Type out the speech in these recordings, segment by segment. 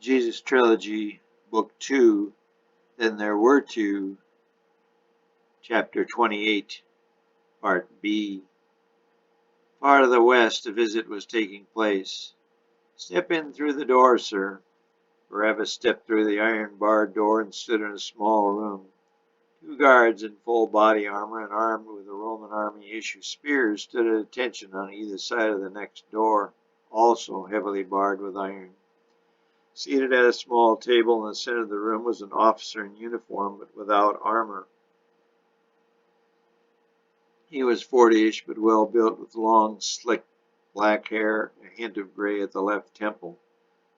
Jesus Trilogy, Book 2, Then There Were Two, Chapter 28, Part B. Far to the west, a visit was taking place. Step in through the door, sir. Barabbas stepped through the iron-barred door and stood in a small room. Two guards in full body armor and armed with the Roman army issue spears stood at attention on either side of the next door, also heavily barred with iron. Seated at a small table in the center of the room was an officer in uniform but without armor. He was 40-ish but well built with long, slick black hair, a hint of gray at the left temple.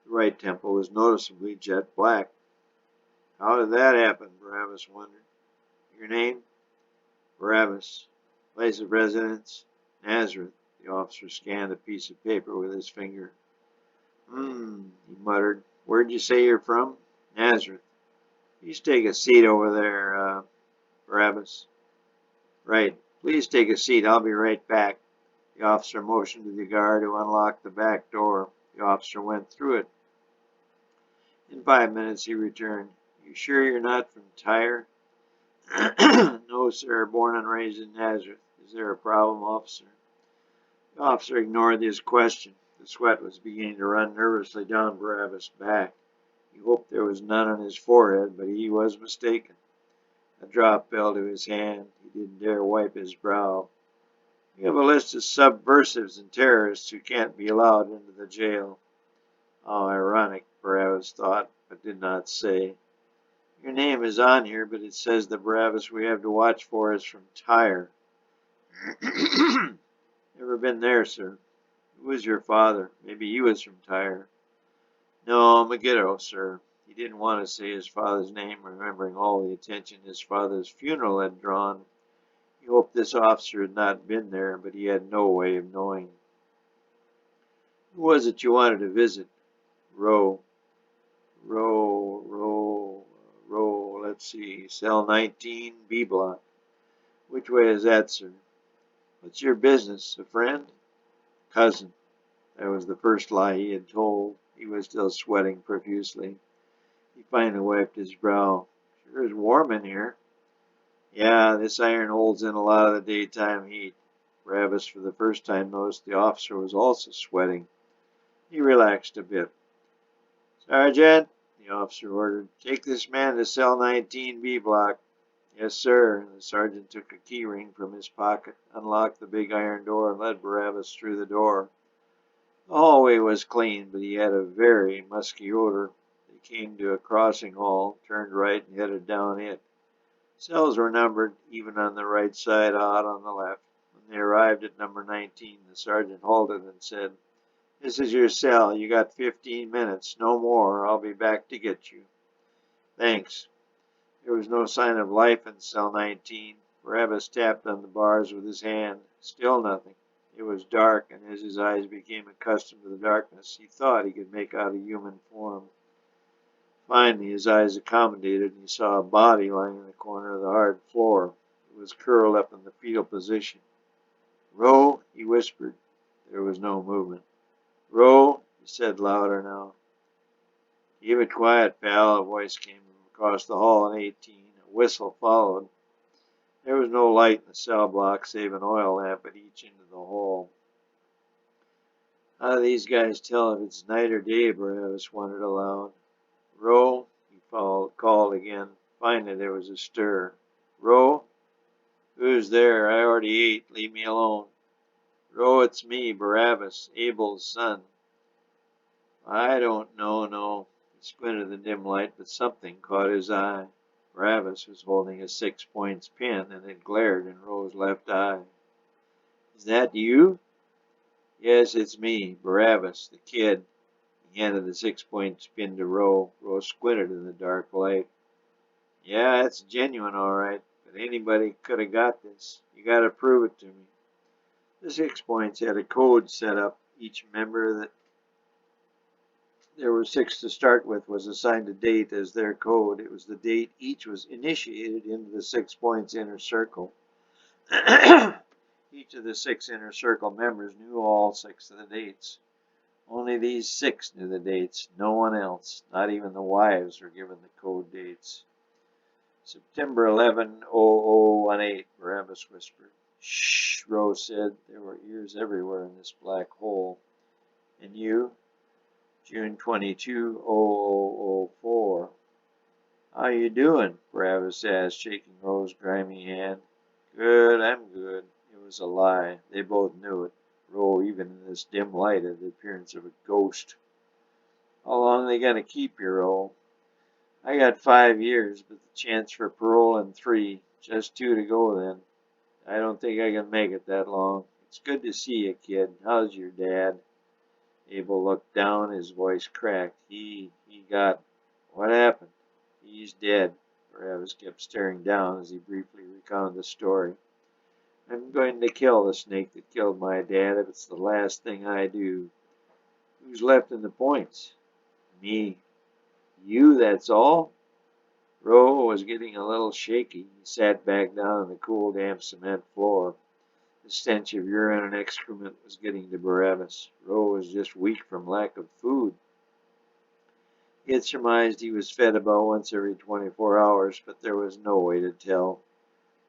The right temple was noticeably jet black. How did that happen? Barabbas wondered. Your name? Barabbas. Place of residence? Nazareth. The officer scanned a piece of paper with his finger. He muttered. Where'd you say you're from? Nazareth. Please take a seat over there, Barabbas. Right. Please take a seat. I'll be right back. The officer motioned to the guard to unlock the back door. The officer went through it. In 5 minutes he returned. You sure you're not from Tyre? No, sir. Born and raised in Nazareth. Is there a problem, officer? The officer ignored his question. The sweat was beginning to run nervously down Barabbas' back. He hoped there was none on his forehead, but he was mistaken. A drop fell to his hand. He didn't dare wipe his brow. We have a list of subversives and terrorists who can't be allowed into the jail. How ironic, Barabbas thought, but did not say. Your name is on here, but it says the Barabbas we have to watch for is from Tyre. Never been there, sir. Who is your father? Maybe he was from Tyre. No, Megiddo, sir. He didn't want to say his father's name, remembering all the attention his father's funeral had drawn. He hoped this officer had not been there, but he had no way of knowing. Who was it you wanted to visit? Row. Let's see. Cell 19, B block. Which way is that, sir? What's your business? A friend? Cousin. That was the first lie he had told. He was still sweating profusely. He finally wiped his brow. Sure is warm in here. Yeah, this iron holds in a lot of the daytime heat. Barabbas for the first time noticed the officer was also sweating. He relaxed a bit. Sergeant, the officer ordered, take this man to cell 19B block. Yes, sir. The sergeant took a key ring from his pocket, unlocked the big iron door, and led Barabbas through the door. The hallway was clean, but he had a very musky odor. They came to a crossing hall, turned right, and headed down it. Cells were numbered, even on the right side, odd on the left. When they arrived at number 19, the sergeant halted and said, This is your cell. You got 15 minutes, no more. I'll be back to get you. Thanks. There was no sign of life in cell 19. Barabbas tapped on the bars with his hand. Still nothing. It was dark, and as his eyes became accustomed to the darkness, he thought he could make out a human form. Finally, his eyes accommodated, and he saw a body lying in the corner of the hard floor. It was curled up in the fetal position. Row, he whispered. There was no movement. Row, he said louder now. Keep it quiet, pal, a voice came from across the hall in 18. A whistle followed. There was no light in the cell block save an oil lamp at each end of the hall. How do these guys tell if it's night or day? Barabbas wondered aloud. Row, he called again. Finally there was a stir. Row? Who's there? I already ate. Leave me alone. Row, it's me, Barabbas, Abel's son. I don't know, no. He squinted in the dim light, but something caught his eye. Barabbas was holding a 6-point pin, and it glared in Row's left eye. Is that you? Yes, it's me, Barabbas, the kid. He handed the 6-point pin to Row. Row squinted in the dark light. Yeah, it's genuine, all right, but anybody could have got this. You got to prove it to me. The 6 points had a code set up. Each member that there were 6 to start with was assigned a date as their code. It was the date each was initiated into the 6 points inner circle. Each of the 6 inner circle members knew all 6 of the dates. Only these 6 knew the dates, no one else. Not even the wives were given the code dates. September 11, 0018, Barabbas whispered. Shh, Rose said. There were ears everywhere in this black hole. And you? June 22, 0004. How you doing? Barabbas asked, shaking Rose's grimy hand. Good, I'm good. It was a lie. They both knew it. Rose, even in this dim light, had the appearance of a ghost. How long they gonna keep you, Rose? I got 5 years, but the chance for parole in 3. Just 2 to go then. I don't think I can make it that long. It's good to see you, kid. How's your dad? Abel looked down, his voice cracked. He got... What happened? He's dead. Barabbas kept staring down as he briefly recounted the story. I'm going to kill the snake that killed my dad if it's the last thing I do. Who's left in the points? Me. You, that's all? Ro was getting a little shaky. He sat back down on the cool, damp cement floor. The stench of urine and excrement was getting to Barabbas. Ro was just weak from lack of food. He had surmised he was fed about once every 24 hours, but there was no way to tell.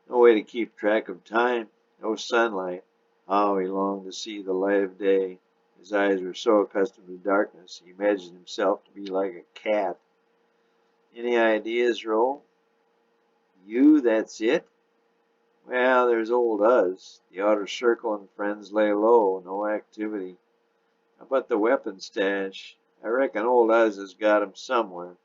No way to keep track of time. No sunlight. How he longed to see the light of day. His eyes were so accustomed to darkness, he imagined himself to be like a cat. Any ideas, Ro? You, that's it? Well, there's old Uz. The outer circle and friends lay low, no activity. How about the weapon stash? I reckon old Uz has got 'em somewhere.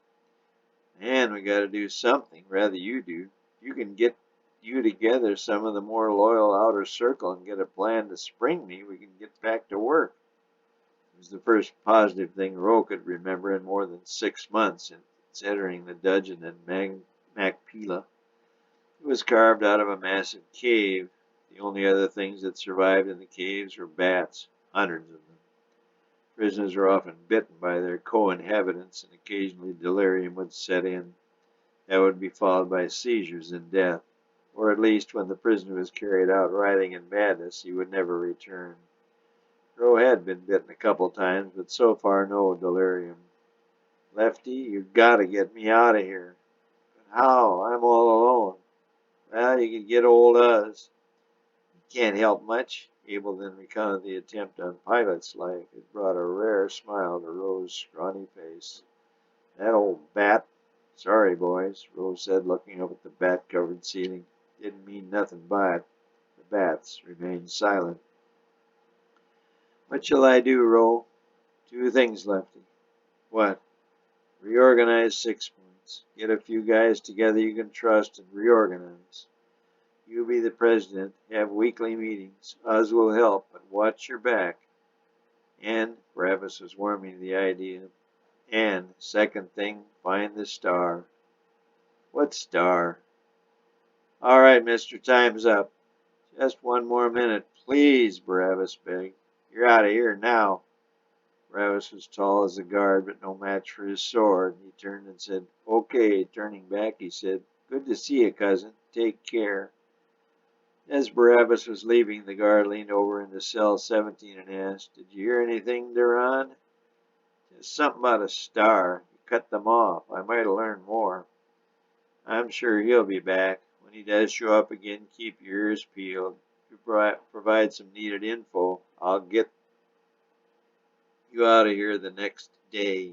Man, we gotta do something, rather you do. You can get you together some of the more loyal outer circle and get a plan to spring me, we can get back to work. It was the first positive thing Ro could remember in more than 6 months since entering the dungeon in Macpila. It was carved out of a massive cave. The only other things that survived in the caves were bats, hundreds of them. Prisoners were often bitten by their co-inhabitants, and occasionally delirium would set in. That would be followed by seizures and death, or at least when the prisoner was carried out writhing in madness, he would never return. Ro had been bitten a couple times, but so far no delirium. Lefty, you gotta get me out of here. But how? I'm all alone. Well, you can get old Uz. He can't help much. Abel then recounted the attempt on Pilot's life. It brought a rare smile to Rose's scrawny face. That old bat. Sorry, boys, Rose said, looking up at the bat-covered ceiling. Didn't mean nothing by it. The bats remained silent. What shall I do, Ro? 2 things, Lefty. What? Reorganize 6 points. Get a few guys together you can trust and reorganize. You be the president. Have weekly meetings. Uz will help, but watch your back. And, Barabbas was warming to the idea, and, second thing, find the star. What star? All right, mister, time's up. Just 1 more minute, please, Barabbas begged. You're out of here now. Barabbas was tall as a guard, but no match for his sword. He turned and said, Okay. Turning back, he said, Good to see you, cousin. Take care. As Barabbas was leaving, the guard leaned over into cell 17 and asked, Did you hear anything, Duran? Just something about a star. You cut them off. I might have learned more. I'm sure he'll be back. When he does show up again, keep your ears peeled. If you provide some needed info, I'll get you out of here the next day.